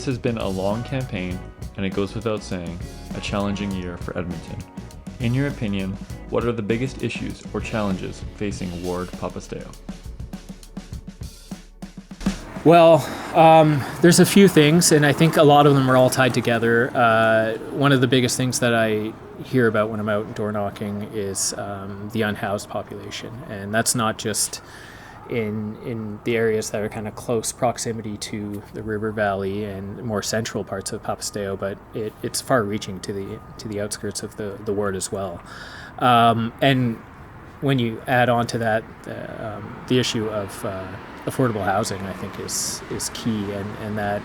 has been a long campaign, and it goes without saying, a challenging year for Edmonton. In your opinion, what are the biggest issues or challenges facing Ward Papastew? Well, there's a few things, and I think a lot of them are all tied together. One of the biggest things that I hear about when I'm out door knocking is the unhoused population, and that's not just in the areas that are kind of close proximity to the river valley and more central parts of Papastew, but it's far-reaching to the outskirts of the ward as well. And when you add on to that, the issue of affordable housing, I think, is key, and that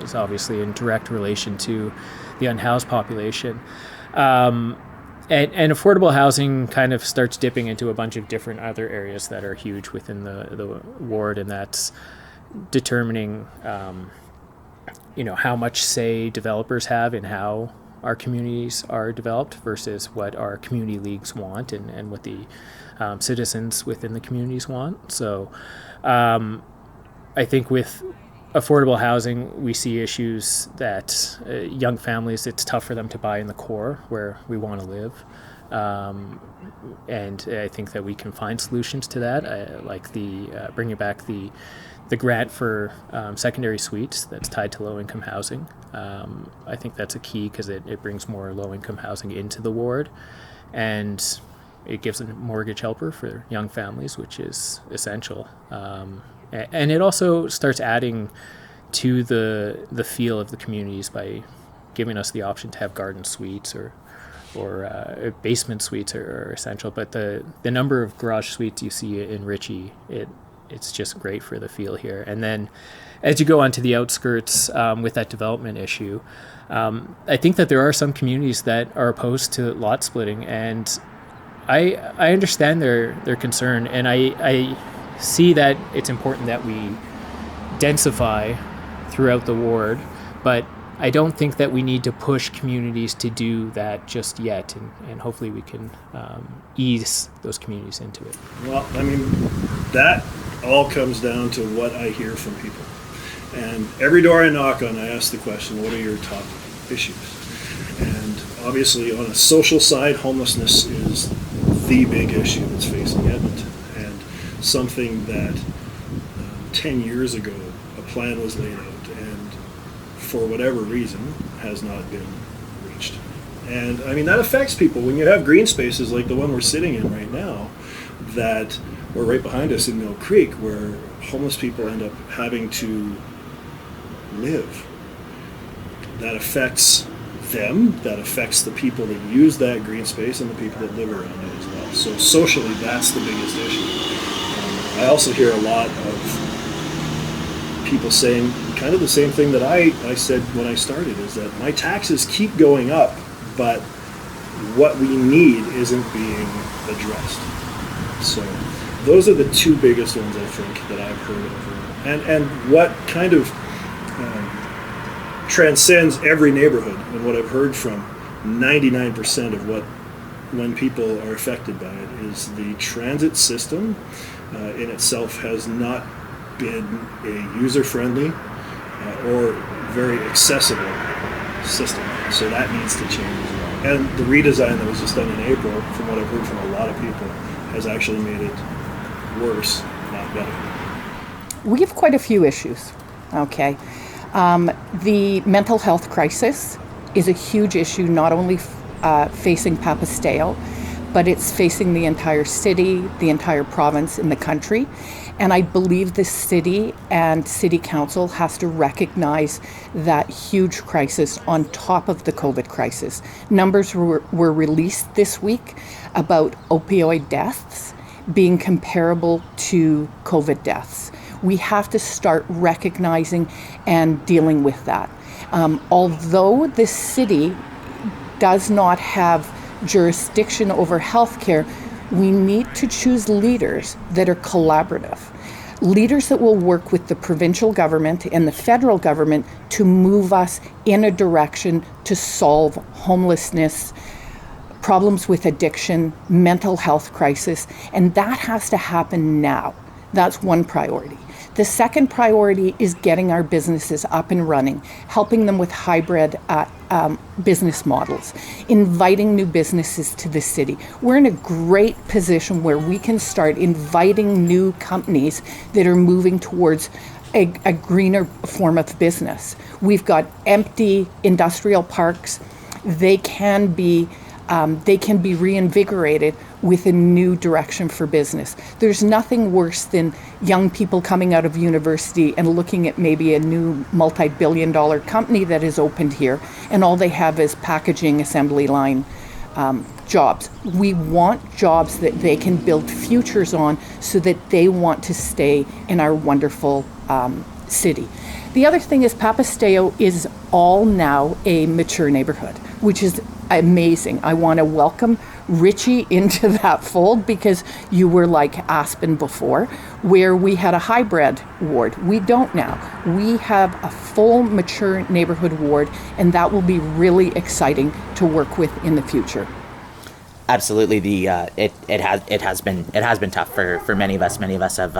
is obviously in direct relation to the unhoused population. And affordable housing kind of starts dipping into a bunch of different other areas that are huge within the ward, and that's determining, how much say developers have in how our communities are developed versus what our community leagues want and what the citizens within the communities want. So I think with affordable housing, we see issues that young families, it's tough for them to buy in the core where we want to live. And I think that we can find solutions to that, like bringing back the grant for secondary suites that's tied to low-income housing. I think that's a key because it brings more low-income housing into the ward, and it gives a mortgage helper for young families, which is essential. And it also starts adding to the feel of the communities by giving us the option to have garden suites or basement suites are essential. But the number of garage suites you see in Ritchie, it's just great for the feel here. And then as you go onto the outskirts with that development issue, I think that there are some communities that are opposed to lot splitting, and I understand their concern, and I see that it's important that we densify throughout the ward, but I don't think that we need to push communities to do that just yet, and hopefully we can ease those communities into it. Well, I mean, that all comes down to what I hear from people. And every door I knock on, I ask the question, what are your top issues? And obviously on a social side, homelessness is the big issue that's facing Edmonton, and something that 10 years ago a plan was laid out and for whatever reason has not been reached. And I mean, that affects people when you have green spaces like the one we're sitting in right now, that or right behind us in Mill Creek, where homeless people end up having to live. That affects them, that affects the people that use that green space and the people that live around it as well. So socially, that's the biggest issue. I also hear a lot of people saying kind of the same thing that I said when I started, is that my taxes keep going up, but what we need isn't being addressed. So those are the two biggest ones, I think, that I've heard of. And what kind of transcends every neighborhood, and what I've heard from 99% of when people are affected by it, is the transit system in itself has not been a user-friendly or very accessible system. So that needs to change as well. And the redesign that was just done in April, from what I've heard from a lot of people, has actually made it worse, not better. We have quite a few issues, okay? The mental health crisis is a huge issue, not only facing Papastew, but it's facing the entire city, the entire province, in the country. And I believe the city and city council has to recognize that huge crisis on top of the COVID crisis. Numbers were released this week about opioid deaths being comparable to COVID deaths. We have to start recognizing and dealing with that. Although the city does not have jurisdiction over healthcare, we need to choose leaders that are collaborative. Leaders that will work with the provincial government and the federal government to move us in a direction to solve homelessness, problems with addiction, mental health crisis, and that has to happen now. That's one priority. The second priority is getting our businesses up and running, helping them with hybrid business models, inviting new businesses to the city. We're in a great position where we can start inviting new companies that are moving towards a greener form of business. We've got empty industrial parks. They can be reinvigorated with a new direction for business. There's nothing worse than young people coming out of university and looking at maybe a new multi-billion-dollar company that is opened here, and all they have is packaging assembly line jobs. We want jobs that they can build futures on so that they want to stay in our wonderful city. The other thing is Papastew is all now a mature neighborhood, which is amazing. I want to welcome Ritchie into that fold, because you were like Aspen before, where we had a hybrid ward. We don't now. We have a full mature neighborhood ward, and that will be really exciting to work with in the future. Absolutely, it has been tough for many of us. Many of us have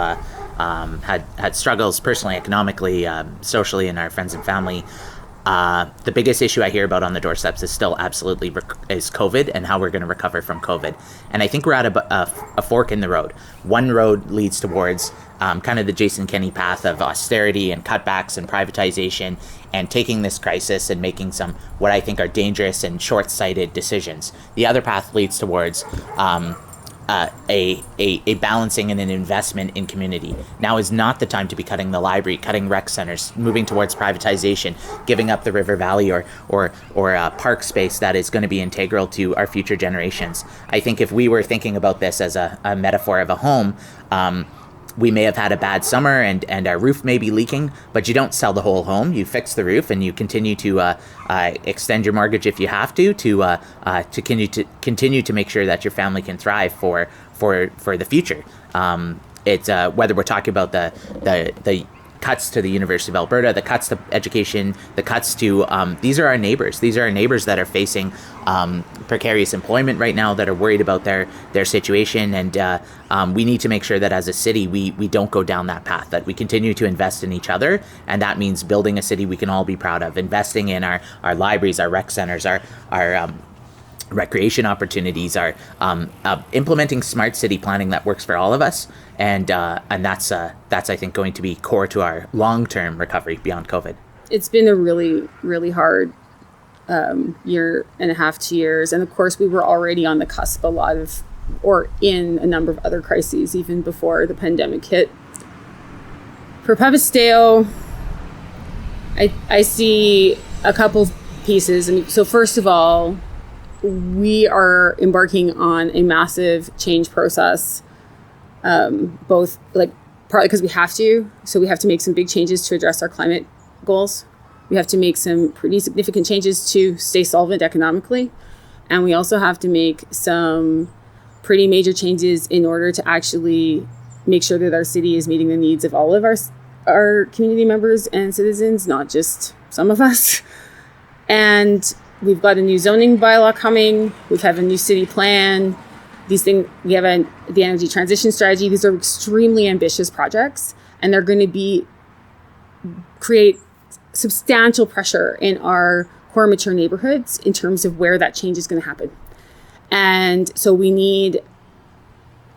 had struggles personally, economically, socially, in our friends and family. The biggest issue I hear about on the doorsteps is still absolutely is COVID and how we're going to recover from COVID. And I think we're at a fork in the road. One road leads towards kind of the Jason Kenney path of austerity and cutbacks and privatization, and taking this crisis and making some what I think are dangerous and short-sighted decisions. The other path leads towards a balancing and an investment in community. Now is not the time to be cutting the library, cutting rec centers, moving towards privatization, giving up the river valley or park space that is going to be integral to our future generations. I think if we were thinking about this as a metaphor of a home, we may have had a bad summer and our roof may be leaking, but you don't sell the whole home. You fix the roof and you continue to extend your mortgage if you have to continue to make sure that your family can thrive for the future. It's whether we're talking about the cuts to the University of Alberta, the cuts to education, the cuts to these are our neighbors. These are our neighbors that are facing precarious employment right now, that are worried about their situation, and we need to make sure that as a city we don't go down that path, that we continue to invest in each other, and that means building a city we can all be proud of, investing in our libraries, our rec centers, our recreation opportunities, are implementing smart city planning that works for all of us, and that's I think going to be core to our long-term recovery beyond COVID. It's been a really, really hard year and a half, 2 years, and of course we were already on the cusp in a number of other crises even before the pandemic hit. For Papastew, I see a couple pieces. I mean, so first of all, we are embarking on a massive change process, both partly because we have to. So we have to make some big changes to address our climate goals. We have to make some pretty significant changes to stay solvent economically. And we also have to make some pretty major changes in order to actually make sure that our city is meeting the needs of all of our community members and citizens, not just some of us. And we've got a new zoning bylaw coming. We have a new city plan. These things, we have the energy transition strategy. These are extremely ambitious projects, and they're going to create substantial pressure in our core mature neighborhoods in terms of where that change is going to happen. And so we need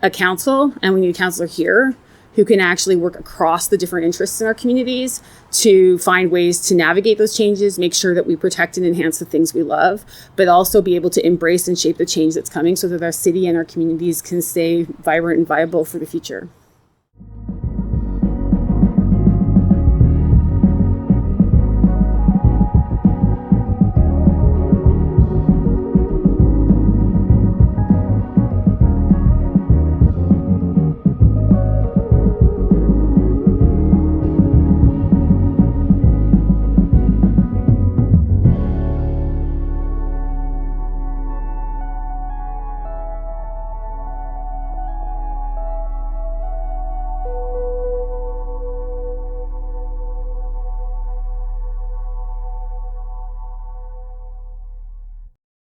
a council, and we need a councillor here who can actually work across the different interests in our communities to find ways to navigate those changes, make sure that we protect and enhance the things we love, but also be able to embrace and shape the change that's coming so that our city and our communities can stay vibrant and viable for the future.